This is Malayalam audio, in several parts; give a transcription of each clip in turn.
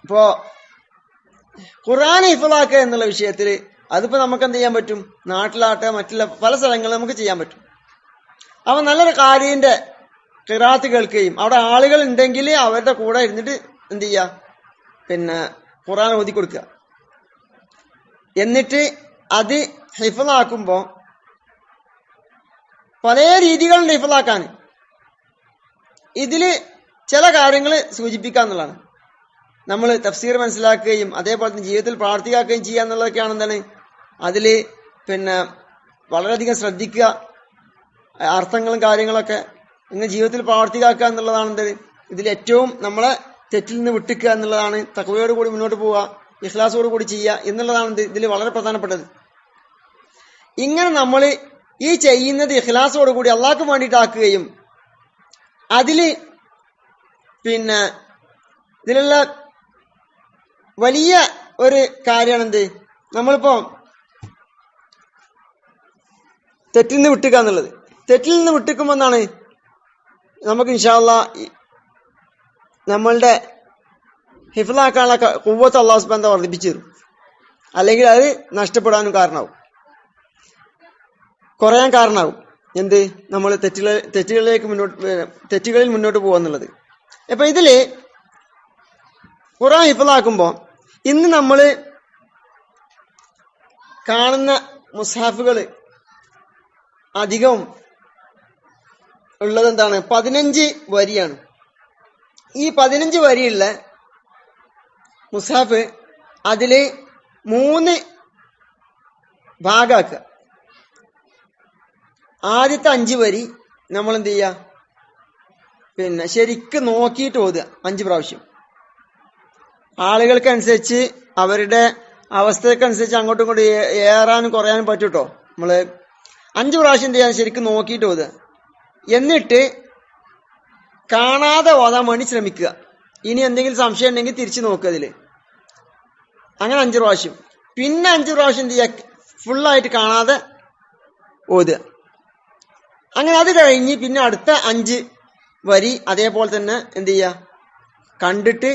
ഇപ്പോ ഖുർആൻ ഹിഫ്ളാക്കുക എന്നുള്ള വിഷയത്തിൽ അതിപ്പോ നമുക്ക് എന്ത് ചെയ്യാൻ പറ്റും? നാട്ടിലാട്ടെ മറ്റുള്ള പല സ്ഥലങ്ങളിൽ നമുക്ക് ചെയ്യാൻ പറ്റും. അപ്പൊ നല്ലൊരു കാര്യന്റെ ഖിറാഅത്ത് കേൾക്കുകയും അവിടെ ആളുകൾ ഉണ്ടെങ്കിൽ അവരുടെ കൂടെ ഇരുന്നിട്ട് എന്ത് ചെയ്യുക, പിന്നെ ഖുർആൻ ഓതി കൊടുക്കുക. എന്നിട്ട് അത് ഹിഫ്ളാക്കുമ്പോ പല രീതികളുണ്ട് ഹിഫ്ളാക്കാൻ. ഇതില് ചില കാര്യങ്ങൾ സൂചിപ്പിക്കാന്നുള്ളതാണ്. നമ്മൾ തഫ്സീർ മനസ്സിലാക്കുകയും അതേപോലെ തന്നെ ജീവിതത്തിൽ പ്രാവർത്തികമാക്കുകയും ചെയ്യുക എന്നുള്ളതൊക്കെയാണ് എന്താണ് അതില് പിന്നെ വളരെയധികം ശ്രദ്ധിക്കുക. അർത്ഥങ്ങളും കാര്യങ്ങളൊക്കെ ഇങ്ങനെ ജീവിതത്തിൽ പ്രാവർത്തികമാക്കുക എന്നുള്ളതാണ് എന്ത് ഇതിൽ ഏറ്റവും നമ്മളെ തെറ്റിൽ നിന്ന് വിട്ടിക്കുക എന്നുള്ളതാണ്. തഖ്വയോട് കൂടി മുന്നോട്ട് പോവുക, ഇഖ്ലാസോട് കൂടി ചെയ്യുക എന്നുള്ളതാണ് ഇതിൽ വളരെ പ്രധാനപ്പെട്ടത്. ഇങ്ങനെ നമ്മൾ ഈ ചെയ്യുന്നത് ഇഖ്ലാസോട് കൂടി അള്ളാഹ്ക്ക് വേണ്ടിയിട്ടാക്കുകയും അതില് പിന്നെ ഇതിലുള്ള വലിയ ഒരു കാര്യമാണ് എന്ത്, നമ്മളിപ്പോ തെറ്റിൽ നിന്ന് വിട്ടുക എന്നുള്ളത്. തെറ്റിൽ നിന്ന് വിട്ടുക്കുമ്പോ എന്താണ് നമുക്ക് ഇൻഷാ അല്ലാഹ് നമ്മളുടെ ഹിഫ്ളാക്കാനുള്ള ഖുവ്വത്ത് അല്ലാഹു സുബ്ഹാനഹു വ തആല വർദ്ധിപ്പിച്ചു തരും. അല്ലെങ്കിൽ അത് നഷ്ടപ്പെടാനും കാരണമാവും, കുറയാൻ കാരണമാവും. എന്ത്, നമ്മൾ തെറ്റുകളിൽ മുന്നോട്ട് പോവാന്നുള്ളത്. അപ്പൊ ഇതില് ഖുർആൻ ഹിഫ്ളാക്കുമ്പോ ഇന്ന് നമ്മൾ കാണുന്ന മുസ്ഹഫുകൾ അധികവും ഉള്ളത് എന്താണ്, 15 വരിയാണ്. ഈ 15 വരിയുള്ള മുസ്ഹഫ് അതില് 3 ഭാഗാക്കുക. ആദ്യത്തെ 5 വരി നമ്മൾ എന്ത് ചെയ്യുക, പിന്നെ ശരിക്ക് നോക്കിയിട്ട് ഓതുക 5 പ്രാവശ്യം. ആളുകൾക്കനുസരിച്ച് അവരുടെ അവസ്ഥക്കനുസരിച്ച് അങ്ങോട്ടും ഇങ്ങോട്ടും ഏറാനും കുറയാനും പറ്റൂട്ടോ. നമ്മള് 5 പ്രാവശ്യം എന്ത് ചെയ്യാൻ ശരിക്കും നോക്കിയിട്ട് ഓതുക. എന്നിട്ട് കാണാതെ ഓതാൻ വേണ്ടി ശ്രമിക്കുക. ഇനി എന്തെങ്കിലും സംശയം ഉണ്ടെങ്കിൽ തിരിച്ചു നോക്കുക അതില്. അങ്ങനെ 5 പ്രാവശ്യം. പിന്നെ 5 പ്രാവശ്യം എന്ത് ചെയ്യുക, ഫുള്ളായിട്ട് കാണാതെ ഓതുക. അങ്ങനെ അത് കഴിഞ്ഞ് പിന്നെ അടുത്ത 5 വരി അതേപോലെ തന്നെ എന്ത് ചെയ്യുക, കണ്ടിട്ട്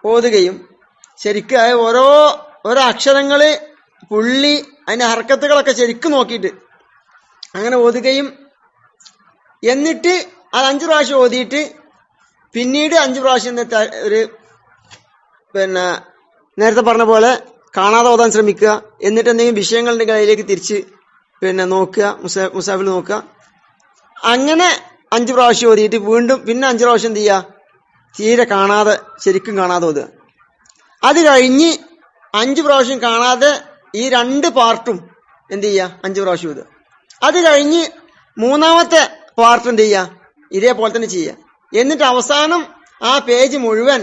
ഓതുകയും ശരിക്കും ഓരോ അക്ഷരങ്ങള് പുള്ളി അതിന്റെ ഹർക്കത്തുകളൊക്കെ ശരിക്കും നോക്കിയിട്ട് അങ്ങനെ ഓതുകയും എന്നിട്ട് അത് 5 പ്രാവശ്യം ഓതിയിട്ട് പിന്നീട് 5 പ്രാവശ്യം ഒരു പിന്നെ നേരത്തെ പറഞ്ഞ പോലെ കാണാതെ ഓതാൻ ശ്രമിക്കുക. എന്നിട്ട് എന്തെങ്കിലും വിഷയങ്ങൾ ഉണ്ടെങ്കിൽ അതിലേക്ക് തിരിച്ച് പിന്നെ നോക്കുക, മുസാഫിൽ നോക്കുക. അങ്ങനെ 5 പ്രാവശ്യം ഓതിയിട്ട് വീണ്ടും പിന്നെ 5 പ്രാവശ്യം എന്ത് ചെയ്യുക, തീരെ കാണാതെ ശരിക്കും കാണാതെ ഓതുക. അത് കഴിഞ്ഞ് 5 പ്രാവശ്യം കാണാതെ ഈ 2 പാർട്ടും എന്ത് ചെയ്യുക, 5 പ്രാവശ്യം ഓതുക. അത് കഴിഞ്ഞ് 3ാമത്തെ പാർട്ട് എന്ത് ചെയ്യുക, ഇതേപോലെ തന്നെ ചെയ്യുക. എന്നിട്ട് അവസാനം ആ പേജ് മുഴുവൻ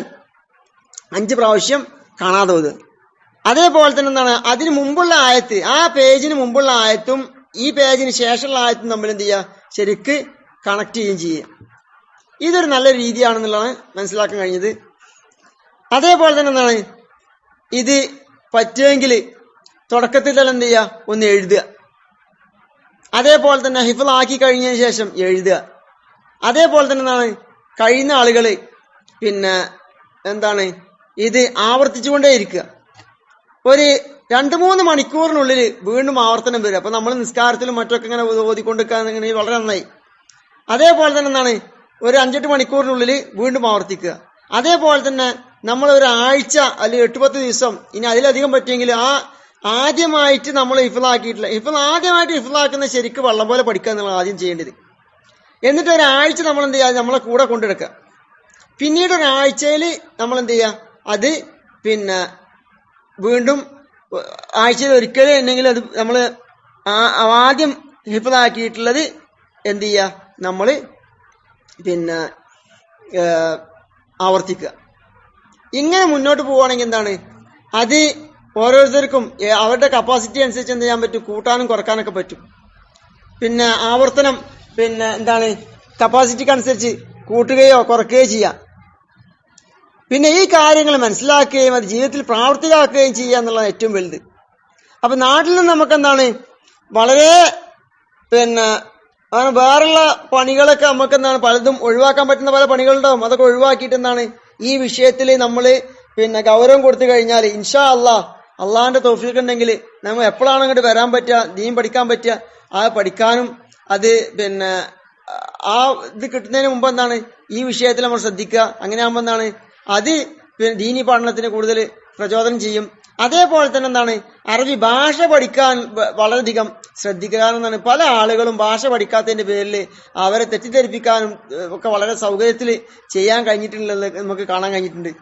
5 പ്രാവശ്യം കാണാതെ ഓതുക. അതേപോലെ തന്നെ എന്താണ്, അതിന് മുമ്പുള്ള ആയത്ത്, ആ പേജിന് മുമ്പുള്ള ആയത്തും ഈ പേജിന് ശേഷമുള്ള ആയത്തും തമ്മിൽ എന്ത് ചെയ്യുക, ശരിക്ക് കണക്ട് ചെയ്യുകയും ചെയ്യുക. ഇതൊരു നല്ല രീതിയാണെന്നുള്ളതാണ് മനസ്സിലാക്കാൻ കഴിഞ്ഞത്. അതേപോലെ തന്നെ എന്താണ്, ഇത് പറ്റുമെങ്കിൽ തുടക്കത്തിൽ തന്നെ എന്ത് ചെയ്യുക, ഒന്ന് എഴുതുക. അതേപോലെ തന്നെ ഹിഫ്ള് ആക്കി കഴിഞ്ഞതിന് ശേഷം എഴുതുക. അതേപോലെ തന്നെ എന്താണ്, കഴിയുന്ന ആളുകൾ പിന്നെ എന്താണ് ഇത് ആവർത്തിച്ചുകൊണ്ടേ ഇരിക്കുക. ഒരു 2-3 മണിക്കൂറിനുള്ളിൽ വീണ്ടും ആവർത്തനം വരിക. അപ്പൊ നമ്മൾ നിസ്കാരത്തിലും മറ്റൊക്കെ ഇങ്ങനെ ഓതിക്കൊണ്ടിരിക്കുക, വളരെ നന്നായി. അതേപോലെ തന്നെ എന്താണ്, ഒരു 5-8 മണിക്കൂറിനുള്ളിൽ വീണ്ടും ആവർത്തിക്കുക. അതേപോലെ തന്നെ നമ്മൾ ഒരാഴ്ച അല്ലെങ്കിൽ 8-10 ദിവസം, ഇനി അതിലധികം പറ്റുമെങ്കിൽ ആദ്യമായിട്ട് നമ്മൾ ഹിഫ്ളാക്കിയിട്ടില്ല, ആദ്യമായിട്ട് ഹിഫ്ളാക്കുന്ന ശരിക്ക് വെള്ളം പോലെ പഠിക്കുക എന്നുള്ളത് ആദ്യം ചെയ്യേണ്ടത്. എന്നിട്ട് ഒരാഴ്ച നമ്മൾ എന്ത് ചെയ്യുക, നമ്മളെ കൂടെ കൊണ്ടെടുക്കുക. പിന്നീട് ഒരാഴ്ചയിൽ നമ്മൾ എന്ത് ചെയ്യുക, അത് പിന്നെ വീണ്ടും ആഴ്ചയിൽ ഒരിക്കലും ഉണ്ടെങ്കിൽ അത് നമ്മൾ ആദ്യം ഹിഫ്ളാക്കിയിട്ടുള്ളത് എന്ത് ചെയ്യുക, നമ്മൾ പിന്നെ ആവർത്തിക്കുക. ഇങ്ങനെ മുന്നോട്ട് പോവുകയാണെങ്കിൽ എന്താണ്, അത് ഓരോരുത്തർക്കും അവരുടെ കപ്പാസിറ്റി അനുസരിച്ച് എന്ത് ചെയ്യാൻ പറ്റും, കൂട്ടാനും കുറക്കാനൊക്കെ പറ്റും. പിന്നെ ആവർത്തനം പിന്നെ എന്താണ് കപ്പാസിറ്റിക്ക് അനുസരിച്ച് കൂട്ടുകയോ കുറയ്ക്കുകയോ ചെയ്യാം. പിന്നെ ഈ കാര്യങ്ങൾ മനസ്സിലാക്കുകയും അത് ജീവിതത്തിൽ പ്രാവർത്തികമാക്കുകയും ചെയ്യുക എന്നുള്ളതാണ് ഏറ്റവും വലുത്. അപ്പൊ നാട്ടിൽ നിന്ന് നമുക്ക് എന്താണ് വളരെ പിന്നെ വേറെയുള്ള പണികളൊക്കെ നമുക്ക് എന്താണ് പലതും ഒഴിവാക്കാൻ പറ്റുന്ന പല പണികളുണ്ടാവും. അതൊക്കെ ഒഴിവാക്കിയിട്ട് എന്താണ് ഈ വിഷയത്തിൽ നമ്മൾ ഗൗരവം കൊടുത്തു കഴിഞ്ഞാൽ ഇൻഷാ അള്ളാഹിന്റെ തൗഫീഖ് ഉണ്ടെങ്കിൽ നമ്മൾ എപ്പോഴാണ് അങ്ങോട്ട് വരാൻ പറ്റുക, ദീൻ പഠിക്കാൻ പറ്റുക, ആ പഠിക്കാനും അത് ആ ഇത് കിട്ടുന്നതിന് മുമ്പ് എന്താണ് ഈ വിഷയത്തിൽ നമ്മൾ ശ്രദ്ധിക്കുക. അങ്ങനെ ആകുമ്പോൾ എന്താണ് അത് ദീനി പഠനത്തിന് കൂടുതൽ പ്രചോദനം ചെയ്യും. അതേപോലെ തന്നെ എന്താണ് അറബി ഭാഷ പഠിക്കാൻ വളരെയധികം ശ്രദ്ധിക്കുക. കാരണം എന്താണ് പല ആളുകളും ഭാഷ പഠിക്കാത്തതിന്റെ പേരിൽ അവരെ തെറ്റിദ്ധരിപ്പിക്കാനും ഒക്കെ വളരെ സൗകര്യത്തിൽ ചെയ്യാൻ കഴിഞ്ഞിട്ടുള്ളത് നമുക്ക് കാണാൻ കഴിഞ്ഞിട്ടുണ്ട്.